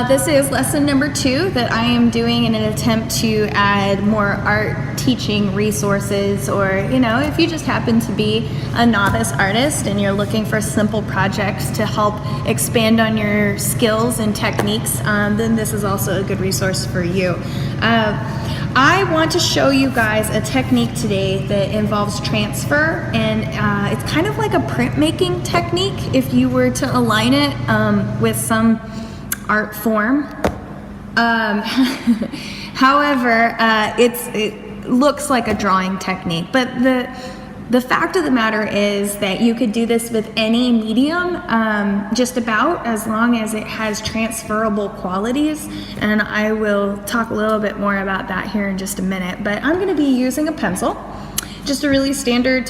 This is lesson number 2 that I am doing in an attempt to add more art teaching resources, or if you just happen to be a novice artist and you're looking for simple projects to help expand on your skills and techniques, then this is also a good resource for you. I want to show you guys a technique today that involves transfer, and it's kind of like a printmaking technique if you were to align it with some art form. However, it looks like a drawing technique, but the fact of the matter is that you could do this with any medium, just about, as long as it has transferable qualities, and I will talk a little bit more about that here in just a minute. But I'm going to be using a pencil, just a really standard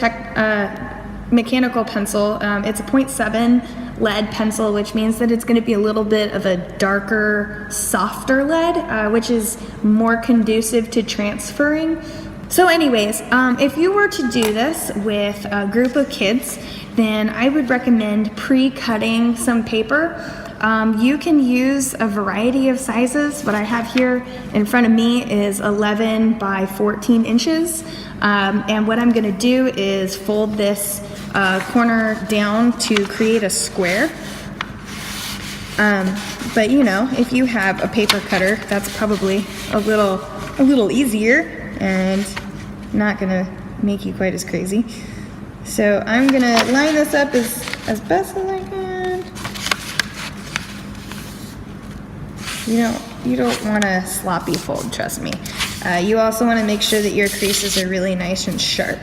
mechanical pencil. It's a 0.7 lead pencil, which means that it's going to be a little bit of a darker, softer lead, which is more conducive to transferring. So anyways, if you were to do this with a group of kids, then I would recommend pre-cutting some paper. You can use a variety of sizes. What I have here in front of me is 11 by 14 inches. And what I'm going to do is fold this corner down to create a square. But if you have a paper cutter, that's probably a little easier and not gonna make you quite as crazy. So I'm gonna line this up as best as I can. You don't want a sloppy fold, trust me. You also want to make sure that your creases are really nice and sharp.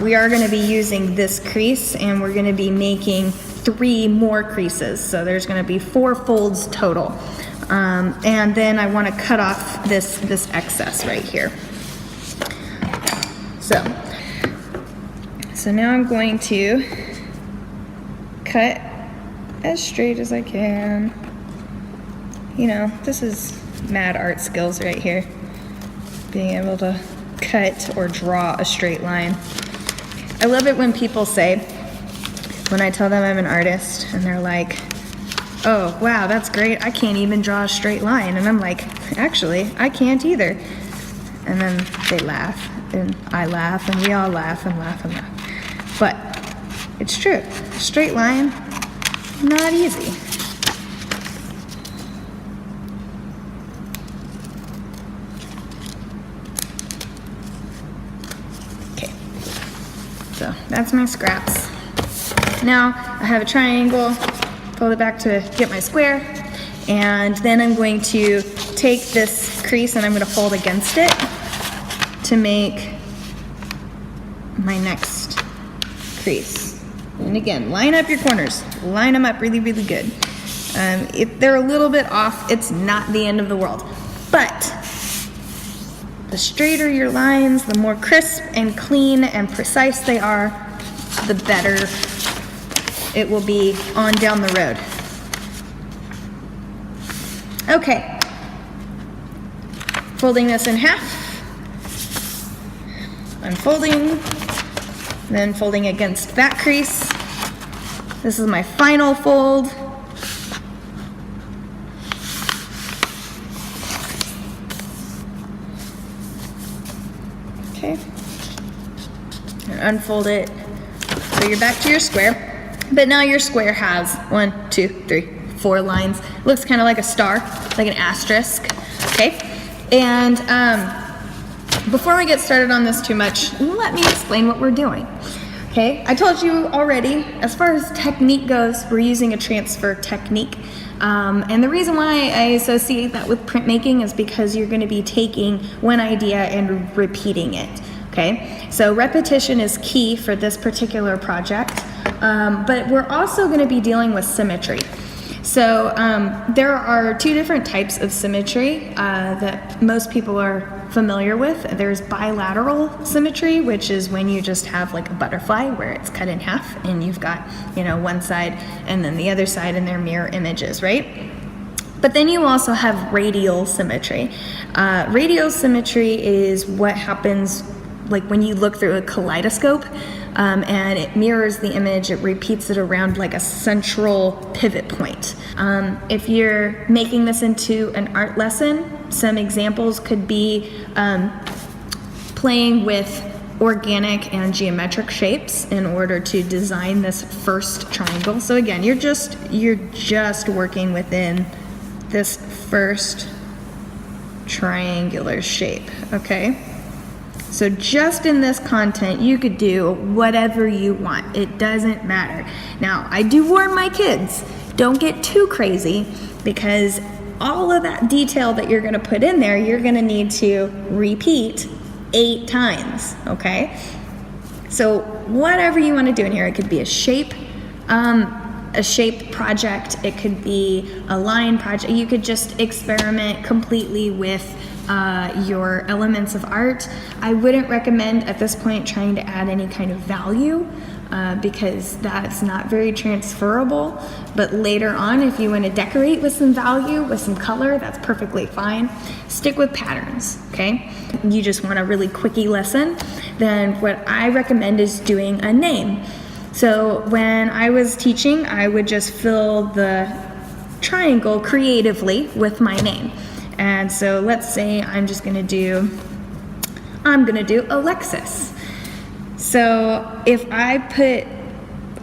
We are going to be using this crease, and we're going to be making 3 more creases, so there's going to be 4 folds total. And then I want to cut off this excess right here. So now I'm going to cut as straight as I can. This is mad art skills right here. Being able to cut or draw a straight line. I love it when people say, when I tell them I'm an artist, and they're like, oh wow, that's great, I can't even draw a straight line. And I'm like, actually, I can't either. And then they laugh, and I laugh, and we all laugh and laugh and laugh. But it's true, a straight line, not easy. So that's my scraps. Now I have a triangle, fold it back to get my square, and then I'm going to take this crease and I'm going to fold against it to make my next crease. And again, line up your corners, line them up really, really good. If they're a little bit off, it's not the end of the world, but the straighter your lines, the more crisp and clean and precise they are, the better it will be on down the road. Okay, folding this in half, unfolding, then folding against that crease. This is my final fold. Okay, and unfold it so you're back to your square. But now your square has 1, 2, 3, 4 lines. It looks kind of like a star, like an asterisk. Okay, and before we get started on this too much, let me explain what we're doing. Okay, I told you already, as far as technique goes, we're using a transfer technique. And the reason why I associate that with printmaking is because you're going to be taking one idea and repeating it. Okay, so repetition is key for this particular project, but we're also going to be dealing with symmetry. So there are 2 different types of symmetry that most people are familiar with. There's bilateral symmetry, which is when you just have like a butterfly where it's cut in half and you've got, one side and then the other side, and they're mirror images, right? But then you also have radial symmetry. Radial symmetry is what happens like when you look through a kaleidoscope, and it mirrors the image, it repeats it around like a central pivot point. If you're making this into an art lesson, some examples could be playing with organic and geometric shapes in order to design this first triangle. So again, you're just working within this first triangular shape, okay? So just in this content, you could do whatever you want. It doesn't matter. Now, I do warn my kids, don't get too crazy, because all of that detail that you're gonna put in there, you're gonna need to repeat 8 times, okay? So whatever you wanna do in here, it could be a shape project, it could be a line project. You could just experiment completely with your elements of art. I wouldn't recommend at this point trying to add any kind of value because that's not very transferable. But later on, if you want to decorate with some value, with some color, that's perfectly fine. Stick with patterns, okay? You just want a really quickie lesson, then what I recommend is doing a name. So when I was teaching, I would just fill the triangle creatively with my name. And so let's say I'm gonna do Alexis. So if I put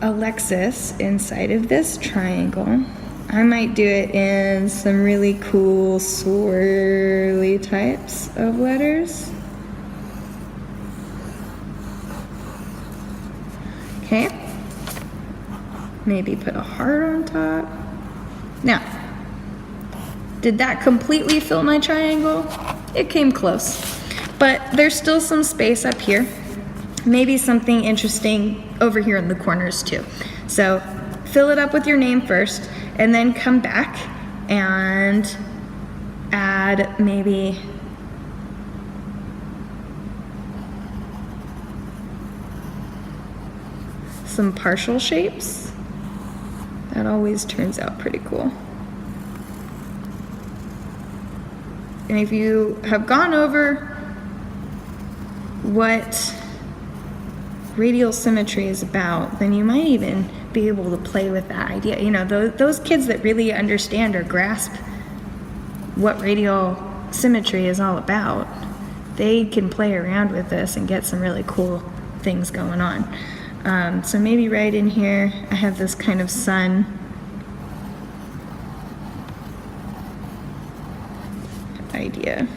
Alexis inside of this triangle, I might do it in some really cool swirly types of letters. Okay. Maybe put a heart on top. Now, did that completely fill my triangle? It came close, but there's still some space up here. Maybe something interesting over here in the corners too. So fill it up with your name first, and then come back and add maybe some partial shapes. That always turns out pretty cool. And if you have gone over what radial symmetry is about, then you might even be able to play with that idea. You know, those kids that really understand or grasp what radial symmetry is all about, they can play around with this and get some really cool things going on. So maybe right in here, I have this kind of sun. Idea.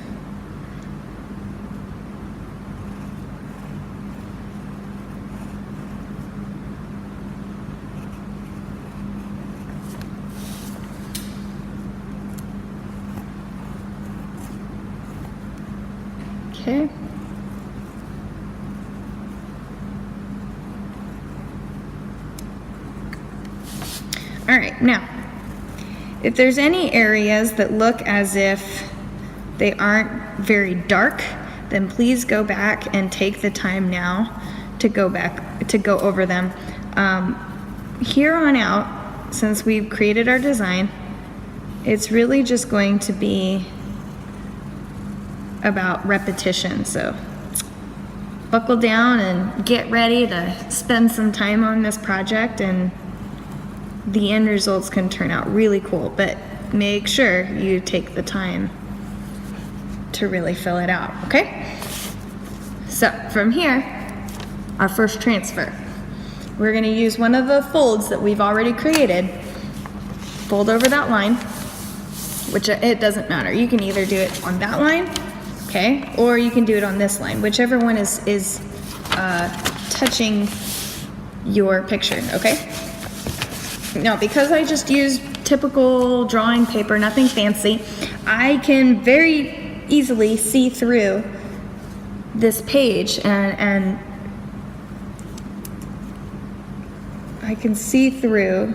Okay. All right, now, if there's any areas that look as if they aren't very dark, then please go back and take the time now to go over them. Here on out, since we've created our design, it's really just going to be about repetition. So buckle down and get ready to spend some time on this project, and the end results can turn out really cool, but make sure you take the time to really fill it out, okay? So from here, our first transfer. We're gonna use one of the folds that we've already created, fold over that line, which it doesn't matter. You can either do it on that line, okay, or you can do it on this line, whichever one is touching your picture, okay? Now, because I just used typical drawing paper, nothing fancy, I can very easily see through this page, and I can see through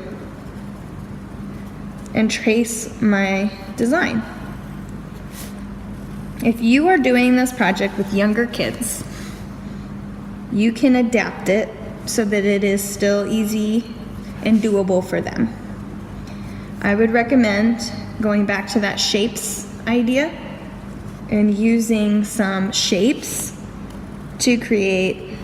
and trace my design. If you are doing this project with younger kids, you can adapt it so that it is still easy and doable for them. I would recommend going back to that shapes idea and using some shapes to create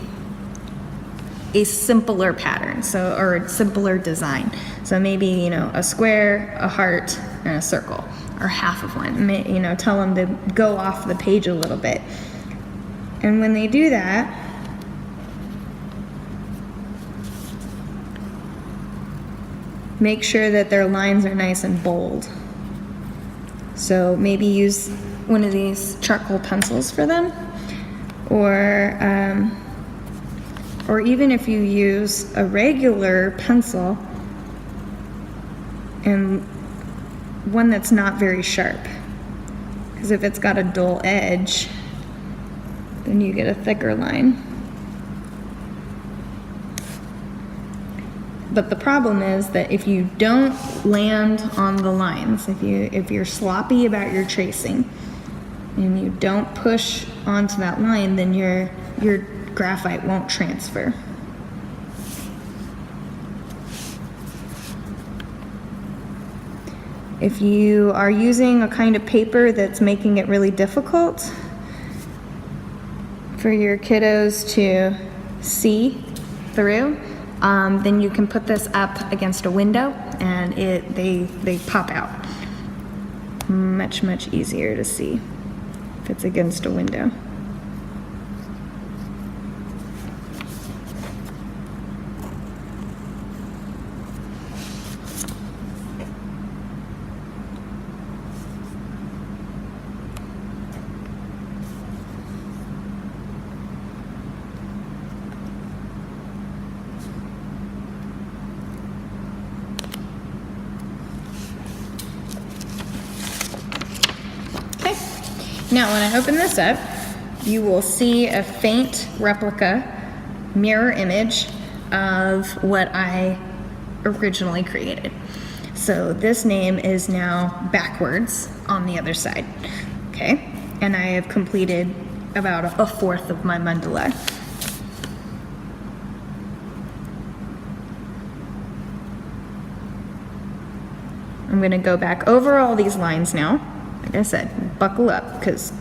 a simpler pattern, or simpler design. So maybe, you know, a square, a heart, and a circle, or half of one. You know, tell them to go off the page a little bit. And when they do that, make sure that their lines are nice and bold. So maybe use one of these charcoal pencils for them, or even if you use a regular pencil and one that's not very sharp, because if it's got a dull edge, then you get a thicker line. But the problem is that if you don't land on the lines, if you're sloppy about your tracing and you don't push onto that line, then your graphite won't transfer. If you are using a kind of paper that's making it really difficult for your kiddos to see through, then you can put this up against a window and they pop out. Much easier to see if it's against a window. Now, when I open this up, you will see a faint replica mirror image of what I originally created. So this name is now backwards on the other side, okay? And I have completed about a fourth of my mandala. I'm gonna go back over all these lines now. Like I said, buckle up, because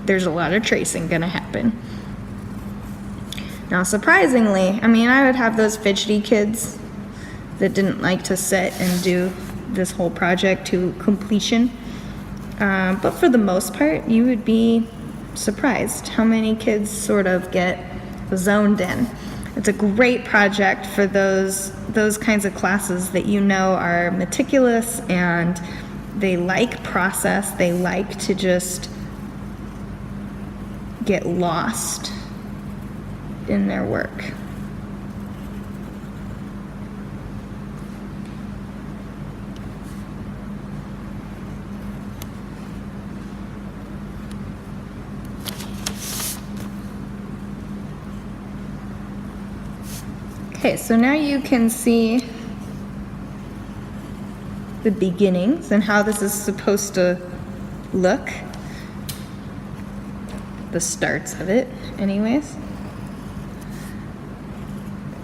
there's a lot of tracing gonna happen. Now, surprisingly, I mean, I would have those fidgety kids that didn't like to sit and do this whole project to completion. But for the most part, you would be surprised how many kids sort of get zoned in. It's a great project for those kinds of classes that you know are meticulous and they like process, they like to just get lost in their work. Okay, so now you can see the beginnings and how this is supposed to look. The starts of it, anyways.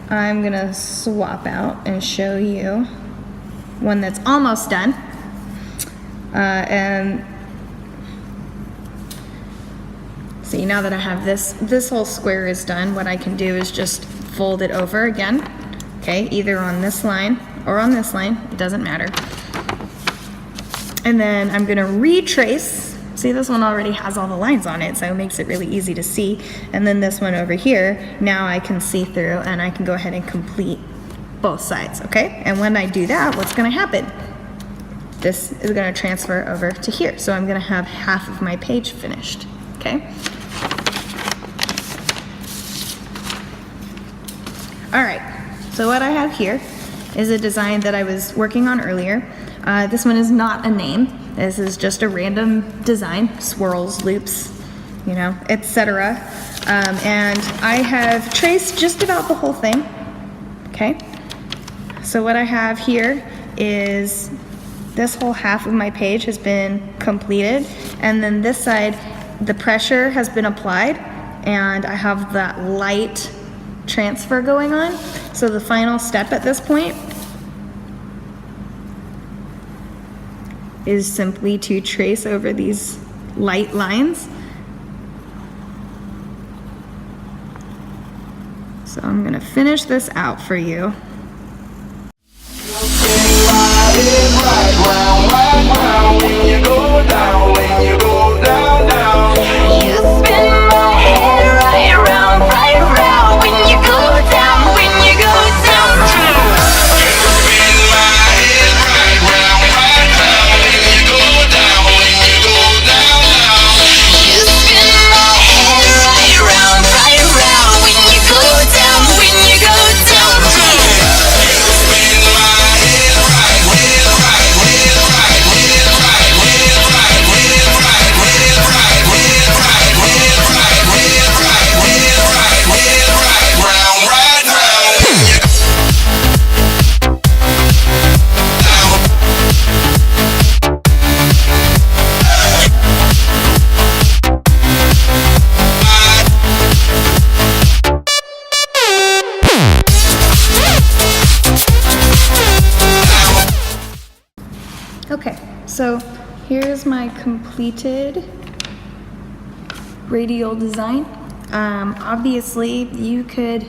I'm gonna swap out and show you one that's almost done. And see, now that I have this whole square is done, what I can do is just fold it over again, okay, either on this line or on this line, it doesn't matter. And then I'm gonna retrace. See, this one already has all the lines on it, so it makes it really easy to see. And then this one over here, now I can see through and I can go ahead and complete both sides, okay? And when I do that, what's gonna happen? This is gonna transfer over to here. So I'm gonna have half of my page finished, okay? All right, so what I have here is a design that I was working on earlier. This one is not a name. This is just a random design, swirls, loops, you know, etc. And I have traced just about the whole thing, okay? So what I have here is this whole half of my page has been completed, and then this side, the pressure has been applied, and I have that light transfer going on. So the final step at this point is simply to trace over these light lines So I'm gonna finish this out for you. Okay, so here's my completed radial design. Obviously, you could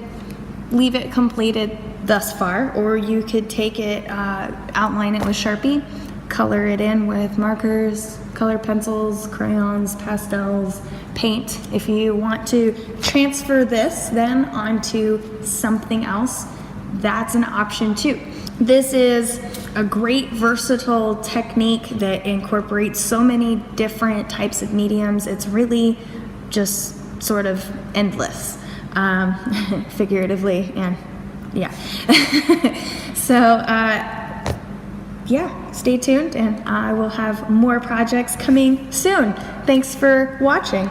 leave it completed thus far, or you could take it, outline it with Sharpie, color it in with markers, color pencils, crayons, pastels, paint. If you want to transfer this then onto something else, that's an option too. This is a great versatile technique that incorporates so many different types of mediums. It's really just sort of endless, figuratively, and yeah. So yeah, stay tuned and I will have more projects coming soon. Thanks for watching.